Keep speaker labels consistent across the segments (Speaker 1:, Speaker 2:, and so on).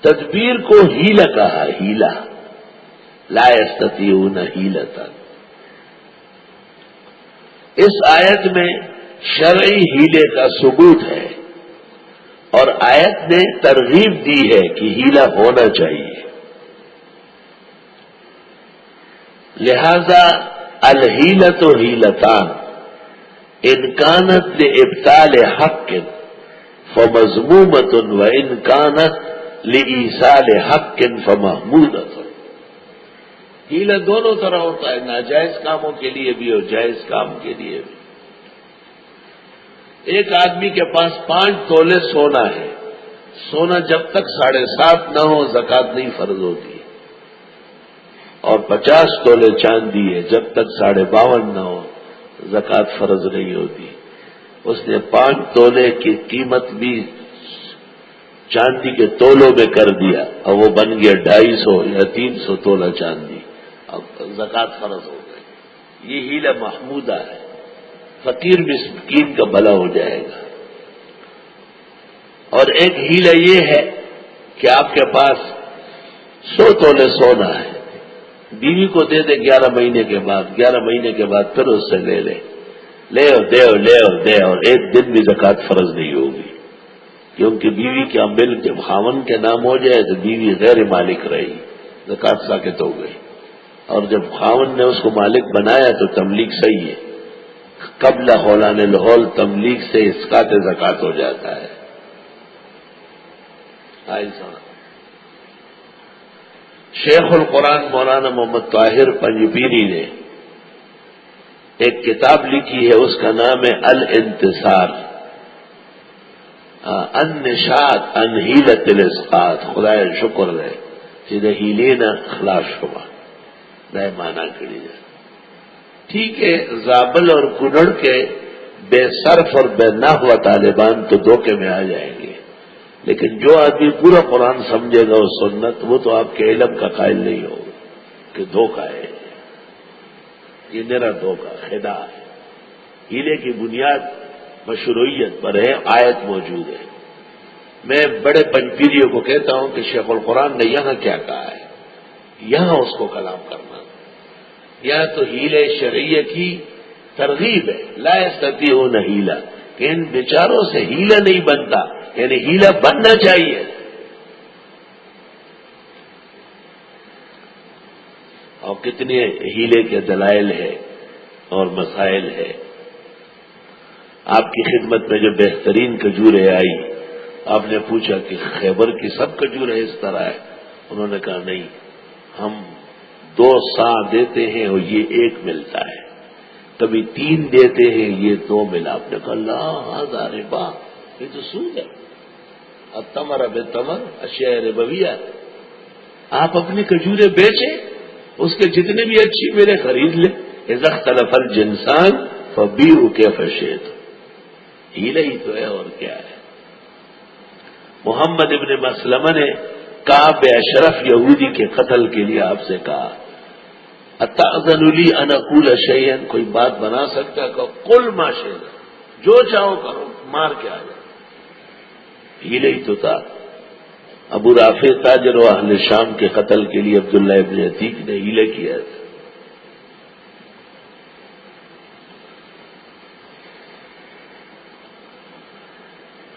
Speaker 1: تدبیر کو ہیلا کہا، ہیلا، لا یستطیعون حیلۃ۔ اس آیت میں شرعی ہیلے کا ثبوت ہے، اور آیت نے ترغیب دی ہے کہ ہیلا ہونا چاہیے۔ لہذا الحیلۃ حیلتان ان کانت لابطال حق فمذمومۃ وان کانت لایصال حق فمحمودۃ۔ ہیلا دونوں طرح ہوتا ہے، ناجائز کاموں کے لیے بھی اور جائز کام کے لیے بھی۔ ایک آدمی کے پاس 5 تولے سونا ہے، سونا جب تک 7.5 نہ ہو زکوٰۃ نہیں فرض ہوتی، اور 50 تولے چاندی ہے، جب تک 52.5 نہ ہو زکوٰۃ فرض نہیں ہوتی۔ اس نے 5 تولے کی قیمت بھی چاندی کے تولوں میں کر دیا، اور وہ بن گیا 250 یا 300 تولہ چاندی، اب زکوٰۃ فرض ہو گئی۔ یہ ہیلا محمودہ ہے، فقیر مسکین کا بھلا ہو جائے گا۔ اور ایک ہیلا یہ ہے کہ آپ کے پاس 100 تولے سونا ہے، بیوی کو دے دے 11 مہینے کے بعد، 11 مہینے کے بعد پھر اس سے لے دے، اور ایک دن بھی زکوٰۃ فرض نہیں ہوگی، کیونکہ بیوی کا ملک جب خاوند کے نام ہو جائے تو بیوی غیر مالک رہی، زکوٰۃ ساقط ہو گئی، اور جب خاوند نے اس کو مالک بنایا تو تملیک صحیح ہے، قبل حولان الحول تملیک سے اسقاط زکوٰۃ ہو جاتا ہے۔ شیخ القرآن مولانا محمد طاہر پنجپیری نے ایک کتاب لکھی ہے، اس کا نام ہے الانتصار، النشاط عن حیلۃ الاسقاط۔ خدا شکر ہے سیدھے ہیلینا خلاص شبہ نئے معنی کری جائے۔ ٹھیک ہے، زابل اور کنڑ کے بے صرف اور بے نحو طالبان تو دھوکے میں آ جائیں گے، لیکن جو آدمی پورا قرآن سمجھے گا اور سنت، وہ تو آپ کے علم کا قائل نہیں ہوگا کہ دھوکہ ہے، یہ میرا دھوکہ خدا ہے۔ ہیلے کی بنیاد مشروعیت پر ہے، آیت موجود ہے۔ میں بڑے پنجپیریوں کو کہتا ہوں کہ شیخ القرآن نے یہاں کیا کہا ہے، یہاں اس کو کلام کرنا۔ یہاں تو ہیلے شرعیہ کی ترغیب ہے، لا یستطیعون حیلہ، کہ ان بیچاروں سے ہیلا نہیں بنتا، یعنی ہیلا بننا چاہیے۔ اور کتنے ہیلے کے دلائل ہے اور مسائل ہے۔ آپ کی خدمت میں جو بہترین کھجوریں آئی، آپ نے پوچھا کہ خیبر کی سب کھجوریں اس طرح ہے؟ انہوں نے کہا نہیں، ہم 2 سا دیتے ہیں اور یہ 1 ملتا ہے، کبھی 3 دیتے ہیں یہ 2 ملا۔ آپ نے کہا اللہ ہزار ربا، یہ تو سود ہے، التمر بالتمر اشیاء ربویہ۔ آپ اپنی کھجوریں بیچیں، اس کے جتنے بھی اچھی میرے خرید لیں، اذا اختلف الجنسان فبیعوا کیف شئتم۔ ہیلا ہی تو ہے اور کیا ہے۔ محمد ابن مسلمہ نے کعب اشرف یہودی کے قتل کے لیے آپ سے کہا اتأذن لی ان اقول شیئا، کوئی بات بنا سکتا کہ قل ما شئت، جو چاہو کرو، مار کے آ جاؤ۔ ہیلا ہی تو تھا۔ ابو رافع تاجر و اہل شام کے قتل کے لیے عبداللہ ابن عتیق نے ہیلا کیا تھا۔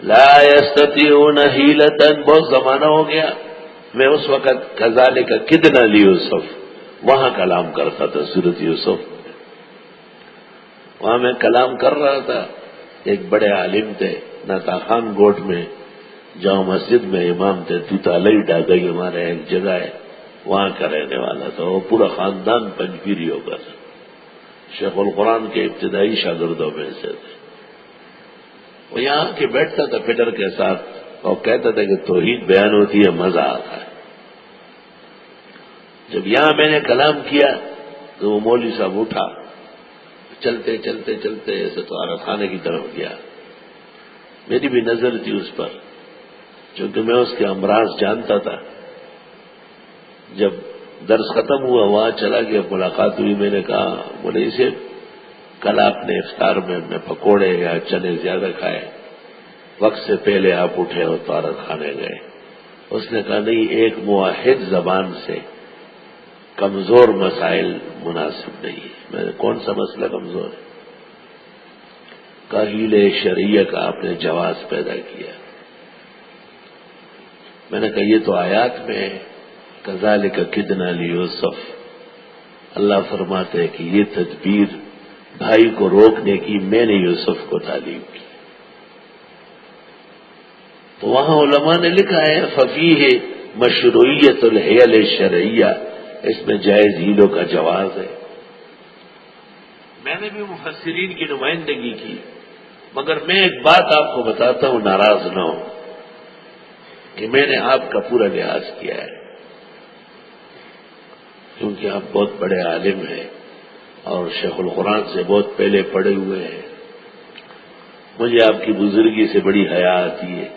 Speaker 1: لا یستطیعون حیلۃ، بہت زمانہ ہو گیا، میں اس وقت کذالک کدنا لیوسف وہاں کلام کرتا تھا، سورۃ یوسف وہاں میں کلام کر رہا تھا۔ ایک بڑے عالم تھے ناتا خان گوٹ میں، جامع مسجد میں امام تھے، توتالئی ڈاگئی ہمارے ایک جگہ ہے، وہاں کا رہنے والا تھا۔ وہ پورا خاندان پنجپیریوں کا تھا، شیخ القرآن کے ابتدائی شاگردوں میں سے تھے۔ وہ یہاں کے بیٹھتا تھا فٹر کے ساتھ اور کہتا تھا کہ توحید بیان ہوتی ہے، مزہ آتا ہے۔ جب یہاں میں نے کلام کیا تو وہ مولوی صاحب اٹھا، چلتے چلتے چلتے ایسے طہارہ خانے کی طرف گیا۔ میری بھی نظر تھی اس پر، چونکہ میں اس کے امراض جانتا تھا۔ جب درس ختم ہوا وہاں چلا گیا، ملاقات ہوئی، میں نے کہا بولے اسے کل آپ نے افطار میں پکوڑے یا چنے زیادہ کھائے، وقت سے پہلے آپ اٹھے اور طہارت خانے گئے۔ اس نے کہا نہیں، ایک موحد زبان سے کمزور مسائل مناسب نہیں ہے۔ میں نے کون سا مسئلہ کمزور ہے؟ کہیل شرعیہ کا آپ نے جواز پیدا کیا۔ میں نے کہا یہ تو آیات میں ہے، کذالک کدنا لیوسف، اللہ فرماتے ہیں کہ یہ تدبیر بھائی کو روکنے کی میں نے یوسف کو تعلیم کی۔ تو وہاں علماء نے لکھا ہے ففیہ مشروعیت الحیل الشرعیہ، اس میں جائز ہیلوں کا جواز ہے۔ میں نے بھی مفسرین کی نمائندگی کی، مگر میں ایک بات آپ کو بتاتا ہوں، ناراض نہ ہو، کہ میں نے آپ کا پورا لحاظ کیا ہے، کیونکہ آپ بہت بڑے عالم ہیں اور شیخ القرآن سے بہت پہلے پڑھے ہوئے ہیں۔ مجھے آپ کی بزرگی سے بڑی حیا آتی ہے،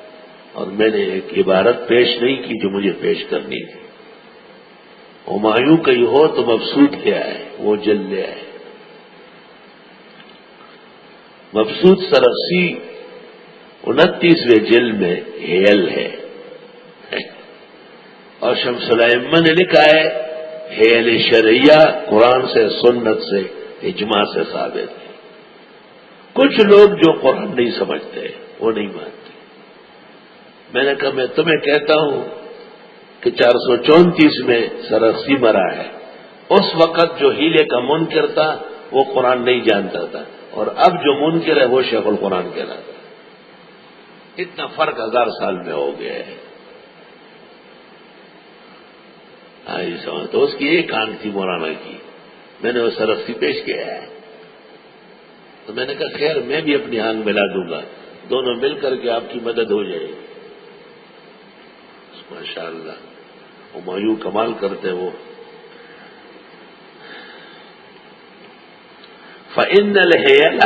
Speaker 1: اور میں نے ایک عبارت پیش نہیں کی جو مجھے پیش کرنی تھی۔ ہمایوں کہیں ہو تو مبسوط کیا ہے، وہ جل لے آئے۔ مبسوط سرخسی 29ویں جلد میں ہیل ہے، اور شمس الائمہ نے لکھا ہے ہیل شرعیہ قرآن سے، سنت سے، اجماع سے ثابت ہے۔ کچھ لوگ جو قرآن نہیں سمجھتے وہ نہیں مانتے۔ میں نے کہا میں تمہیں کہتا ہوں کہ 434 میں سرخسی مرا ہے، اس وقت جو ہیلے کا منکر تھا وہ قرآن نہیں جانتا تھا، اور اب جو منکر ہے وہ شیخ القرآن کہلاتا ہے۔ اتنا فرق 1000 سال میں ہو گیا ہے۔ سمجھ تو اس کی ایک آنکھ تھی مولانا کی، میں نے وہ سرخسی پیش کیا ہے، تو میں نے کہا خیر میں بھی اپنی آنکھ ملا دوں گا، دونوں مل کر کے آپ کی مدد ہو جائے گی۔ ماشاء اللہ ہمایوں کمال کرتے وہ۔ فإن الحیل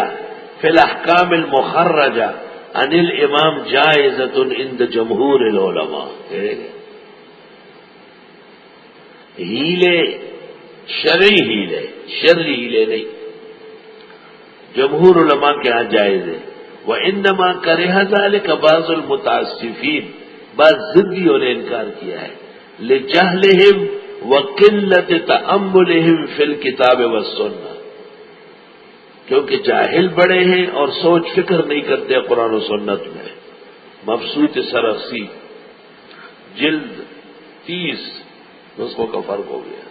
Speaker 1: فی الأحکام المخرجہ عن الامام جائزۃ عند جمہور العلماء۔ ہیلے شرعی ہیلے نہیں، جمہور علماء کے ہاں جائز ہے۔ وإنما کرہ ذلک بعض المتعصفین، بعض ضدیوں نے انکار کیا ہے، لجہلہم وقلت تأملہم فی الکتاب والسنہ، کیونکہ جاہل بڑے ہیں اور سوچ فکر نہیں کرتے قرآن و سنت میں۔ مبسوط سرخسی جلد 30 نسخوں کا فرق ہو گیا،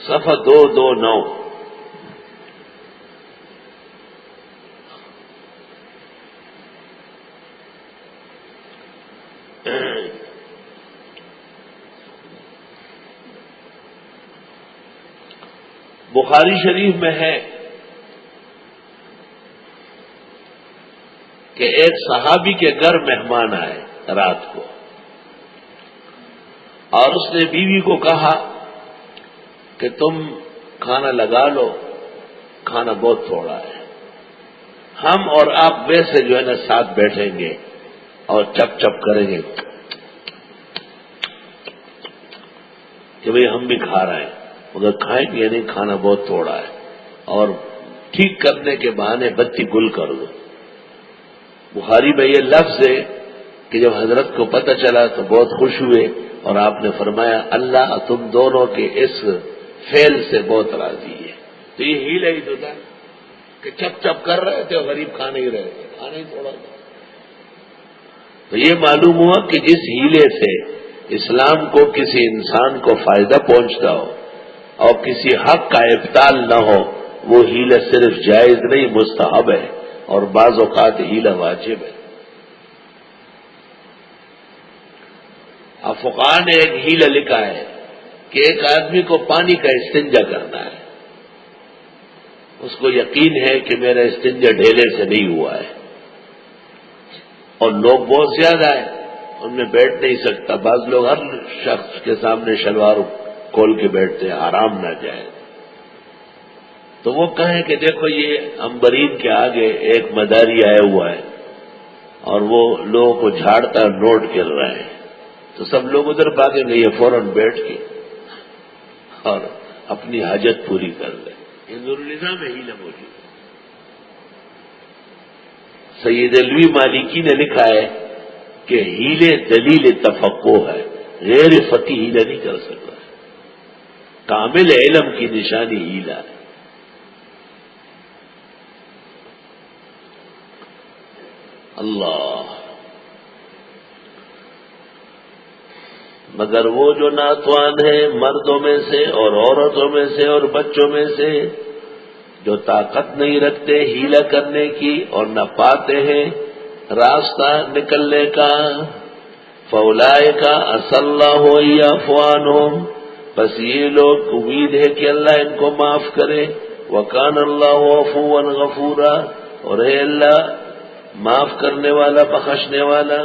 Speaker 1: صفحہ 229۔ بخاری شریف میں ہے کہ ایک صحابی کے گھر مہمان آئے رات کو، اور اس نے بیوی کو کہا کہ تم کھانا لگا لو، کھانا بہت تھوڑا ہے، ہم اور آپ ویسے جو ہے نا ساتھ بیٹھیں گے اور چپ چپ کریں گے کہ بھئی ہم بھی کھا رہے ہیں، مگر کھائیں گے نہیں، کھانا بہت تھوڑا ہے، اور ٹھیک کرنے کے بہانے بتی گل کر دو۔ بخاری میں یہ لفظ ہے کہ جب حضرت کو پتہ چلا تو بہت خوش ہوئے، اور آپ نے فرمایا اللہ تم دونوں کے اس فعل سے بہت راضی ہے۔ تو یہ ہیلا ہی تو تھا کہ چپ چپ کر رہے تھے اور غریب کھا نہیں رہے تھے، کھانا ہی تھوڑا تھا۔ تو یہ معلوم ہوا کہ جس ہیلے سے اسلام کو کسی انسان کو فائدہ پہنچتا ہو اور کسی حق کا ابطال نہ ہو، وہ ہیلا صرف جائز نہیں مستحب ہے، اور بعض اوقات ہیلا واجب ہے۔ فقہاء نے ایک ہیلا لکھا ہے کہ ایک آدمی کو پانی کا استنجا کرنا ہے، اس کو یقین ہے کہ میرا استنجا ڈھیلے سے نہیں ہوا ہے، اور لوگ بہت زیادہ ہیں، ان میں بیٹھ نہیں سکتا، بعض لوگ ہر شخص کے سامنے شلوار کھول کے بیٹھتے ہیں آرام نہ جائے، تو وہ کہیں کہ دیکھو یہ امبرین کے آگے ایک مداری آیا ہوا ہے اور وہ لوگوں کو جھاڑتا نوٹ کر رہا ہے، تو سب لوگ ادھر بھاگیں گے، یہ فوراً بیٹھ کے اور اپنی حاجت پوری کر لیں۔ یہ نورالنظام میں ہی موجود ہے۔ سید علوی مالکی نے لکھا ہے کہ ہیلے دلیل تفقع ہے، غیر فقی ہیلہ نہیں کر سکتا، کامل علم کی نشانی ہیلہ ہے۔ اللہ، مگر وہ جو ناتوان ہیں مردوں میں سے اور عورتوں میں سے اور بچوں میں سے جو طاقت نہیں رکھتے ہیلہ کرنے کی اور نہ پاتے ہیں راستہ نکلنے کا، فَأُولَٰئِكَ عَسَى اللَّهُ أَن يَعْفُوَ عَنْهُمْ، بس یہ لوگ امید ہے کہ اللہ ان کو معاف کرے، وَكَانَ اللَّهُ عَفُوًّا غَفُورًا، اور اے اللہ معاف کرنے والا، بخشنے والا۔